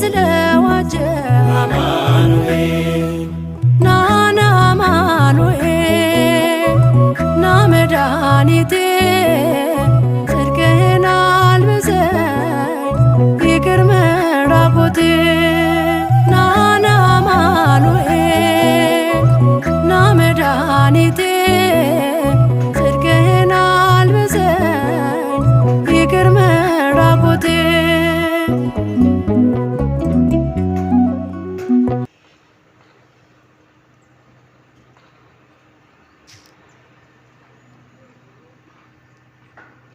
ስለዋጀ ናና አማኑኤል ና መድኃኒቴ ጽድቅህን አልብሰኝ ይቅር መራቆቴ ናና አማኑኤል ና መድኃኒቴ ጽድቅህን አልብሰኝ ይቅር መራቆቴ